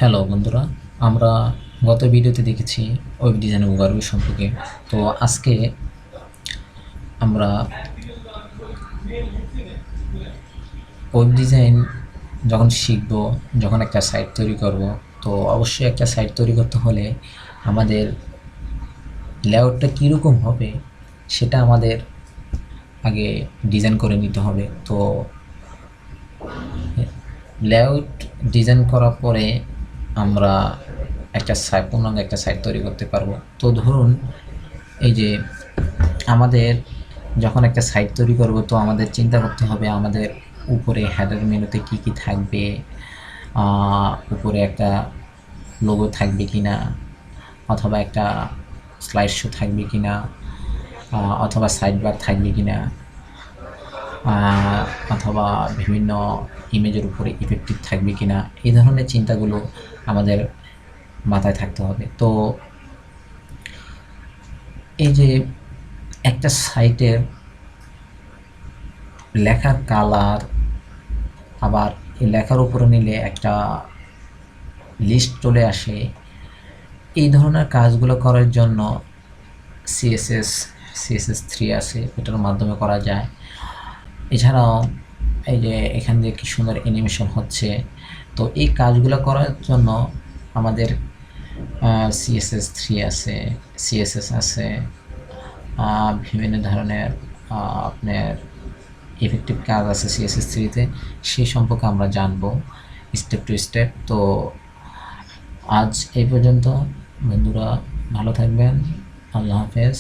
Hello বন্ধুরা, আমরা গত ভিডিওতে দেখেছি ওয়েব ডিজাইন ওভারভিউ সম্পর্কে। তো আজকে আমরা ওয়েব ডিজাইন যখন শিখব, যখন একটা সাইট তৈরি করব, তো অবশ্যই একটা সাইট তৈরি করতে হলে আমাদের লেআউটটা কীরকম হবে সেটা আমাদের আগে ডিজাইন করে নিতে হবে। তো লেআউট ডিজাইন করার পরে আমরা পূর্ণাঙ্গ একটা সাইট তৈরি করতে পারবো। তো ধরুন, এই যে আমাদের যখন একটা সাইট তৈরি করব, তো আমাদের চিন্তা করতে হবে আমাদের উপরে হেডার মেনুতে কি কি থাকবে, উপরে একটা লোগো থাকবে কিনা, অথবা একটা স্লাইড শো থাকবে কিনা, অথবা সাইড বার থাকবে কিনা, অথবা বিভিন্ন ইমেজের উপরে ইফেক্টিভ থাকবে কিনা। এই ধরনের চিন্তাগুলো আমাদের মাথায় থাকতে হবে। তো এই যে একটা সাইটের লেখার কালার, আবার এই লেখার উপরে নিলে একটা লিস্ট চলে আসে, এই ধরনের কাজগুলো করার জন্য সিএসএস 3 আছে, এটার মাধ্যমে করা যায়। এছাড়াও এই যে এখান দিয়ে কি সুন্দর অ্যানিমেশন হচ্ছে, তো এই কাজগুলো করার জন্য আমাদের সিএসএস 3 আছে, সিএসএস আছে, বিভিন্ন ধরনের আপনার ইফেক্টিভ কাজ আছে সিএসএস 3-তে। সেই সম্পর্কে আমরা জানবো স্টেপ টু স্টেপ। তো আজ এই পর্যন্ত বন্ধুরা, ভালো থাকবেন। আল্লাহ হাফেজ।